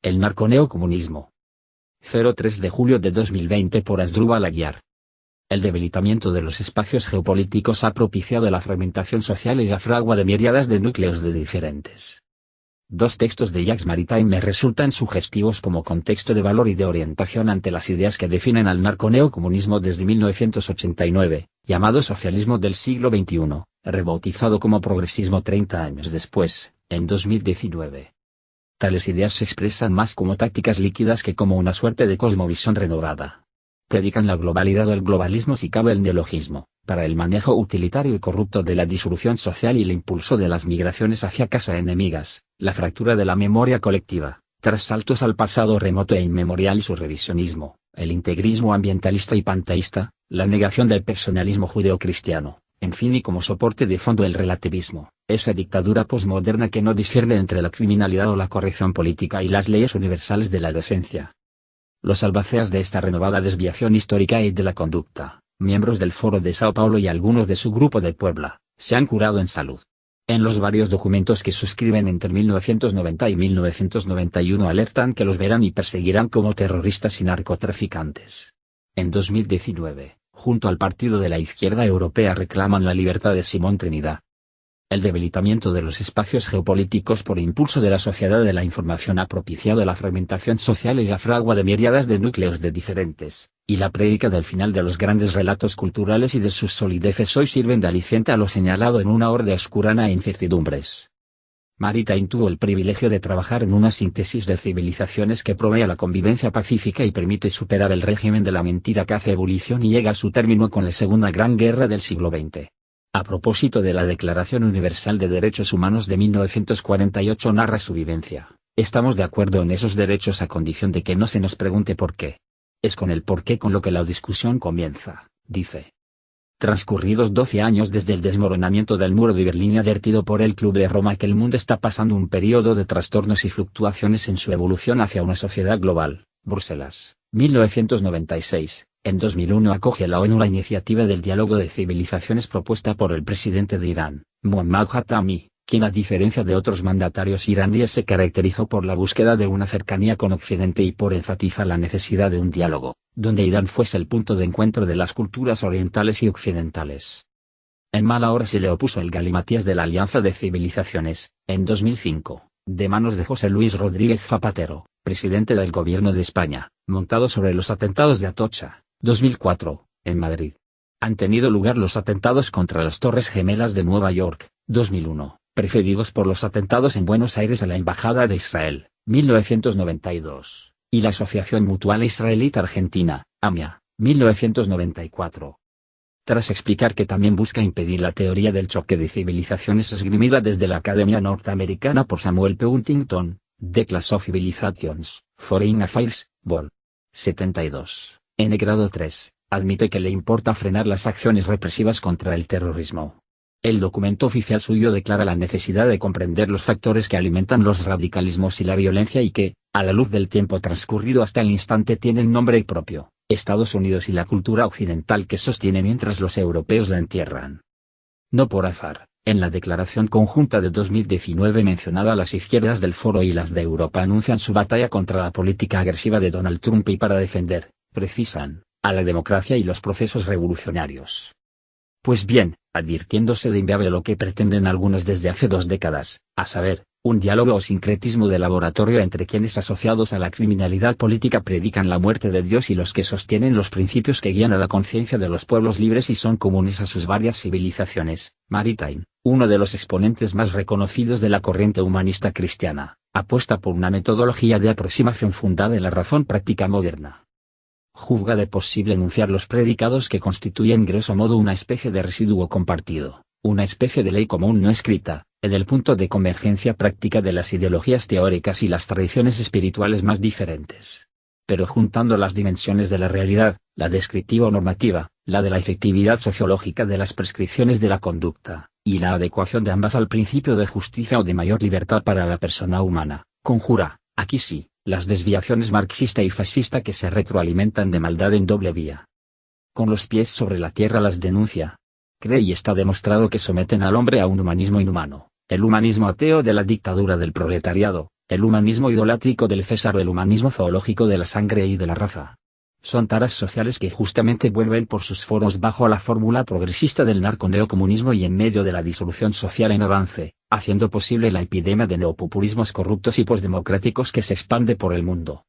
El narconeocomunismo. 03 de julio de 2020 por Asdrúbal Aguiar. El debilitamiento de los espacios geopolíticos ha propiciado la fragmentación social y la fragua de miríadas de núcleos de diferentes. Dos textos de Jacques Maritain me resultan sugestivos como contexto de valor y de orientación ante las ideas que definen al narconeocomunismo desde 1989, llamado socialismo del siglo XXI, rebautizado como progresismo 30 años después, en 2019. Tales ideas se expresan más como tácticas líquidas que como una suerte de cosmovisión renovada. Predican la globalidad o el globalismo si cabe el neologismo, para el manejo utilitario y corrupto de la disolución social y el impulso de las migraciones hacia casa enemigas, la fractura de la memoria colectiva, tras saltos al pasado remoto e inmemorial y su revisionismo, el integrismo ambientalista y panteísta, la negación del personalismo judeocristiano, en fin y como soporte de fondo el relativismo, esa dictadura posmoderna que no discierne entre la criminalidad o la corrección política y las leyes universales de la decencia. Los albaceas de esta renovada desviación histórica y de la conducta, miembros del Foro de Sao Paulo y algunos de su grupo de Puebla, se han curado en salud. En los varios documentos que suscriben entre 1990 y 1991 alertan que los verán y perseguirán como terroristas y narcotraficantes. En 2019, junto al Partido de la Izquierda Europea reclaman la libertad de Simón Trinidad. El debilitamiento de los espacios geopolíticos por impulso de la sociedad de la información ha propiciado la fragmentación social y la fragua de miríadas de núcleos de diferentes, y la prédica del final de los grandes relatos culturales y de sus solideces hoy sirven de aliciente a lo señalado en una horde oscurana e incertidumbres. Maritain tuvo el privilegio de trabajar en una síntesis de civilizaciones que provee a la convivencia pacífica y permite superar el régimen de la mentira que hace ebullición y llega a su término con la Segunda Gran Guerra del siglo XX. A propósito de la Declaración Universal de Derechos Humanos de 1948 narra su vivencia: estamos de acuerdo en esos derechos a condición de que no se nos pregunte por qué. Es con el por qué con lo que la discusión comienza, dice. Transcurridos 12 años desde el desmoronamiento del muro de Berlín advertido por el Club de Roma que el mundo está pasando un periodo de trastornos y fluctuaciones en su evolución hacia una sociedad global, Bruselas, 1996. En 2001 acoge la ONU la iniciativa del diálogo de civilizaciones propuesta por el presidente de Irán, Mohammad Khatami, quien a diferencia de otros mandatarios iraníes se caracterizó por la búsqueda de una cercanía con Occidente y por enfatizar la necesidad de un diálogo, donde Irán fuese el punto de encuentro de las culturas orientales y occidentales. En mala hora se le opuso el galimatías de la Alianza de Civilizaciones, en 2005, de manos de José Luis Rodríguez Zapatero, presidente del Gobierno de España, montado sobre los atentados de Atocha, 2004, en Madrid. Han tenido lugar los atentados contra las Torres Gemelas de Nueva York, 2001, precedidos por los atentados en Buenos Aires a la Embajada de Israel, 1992, y la Asociación Mutual Israelita Argentina, AMIA, 1994. Tras explicar que también busca impedir la teoría del choque de civilizaciones esgrimida desde la Academia Norteamericana por Samuel P. Huntington, The Clash of Civilizations, Foreign Affairs, Vol. 72. N grado 3, admite que le importa frenar las acciones represivas contra el terrorismo. El documento oficial suyo declara la necesidad de comprender los factores que alimentan los radicalismos y la violencia y que, a la luz del tiempo transcurrido hasta el instante tienen nombre propio, Estados Unidos y la cultura occidental que sostiene mientras los europeos la entierran. No por azar, en la declaración conjunta de 2019 mencionada las izquierdas del Foro y las de Europa anuncian su batalla contra la política agresiva de Donald Trump y para defender, precisan, a la democracia y los procesos revolucionarios. Pues bien, advirtiéndose de inviable lo que pretenden algunos desde hace 2 décadas, a saber, un diálogo o sincretismo de laboratorio entre quienes asociados a la criminalidad política predican la muerte de Dios y los que sostienen los principios que guían a la conciencia de los pueblos libres y son comunes a sus varias civilizaciones, Maritain, uno de los exponentes más reconocidos de la corriente humanista cristiana, apuesta por una metodología de aproximación fundada en la razón práctica moderna. Juzga de posible enunciar los predicados que constituyen grosso modo una especie de residuo compartido, una especie de ley común no escrita, en el punto de convergencia práctica de las ideologías teóricas y las tradiciones espirituales más diferentes. Pero juntando las dimensiones de la realidad, la descriptiva o normativa, la de la efectividad sociológica de las prescripciones de la conducta, y la adecuación de ambas al principio de justicia o de mayor libertad para la persona humana, conjura, aquí sí, las desviaciones marxista y fascista que se retroalimentan de maldad en doble vía. Con los pies sobre la tierra las denuncia. Cree y está demostrado que someten al hombre a un humanismo inhumano, el humanismo ateo de la dictadura del proletariado, El humanismo idolátrico del César o el humanismo zoológico de la sangre y de la raza. Son taras sociales que justamente vuelven por sus foros bajo la fórmula progresista del narco-neocomunismo y en medio de la disolución social en avance, haciendo posible la epidemia de neopopulismos corruptos y posdemocráticos que se expande por el mundo.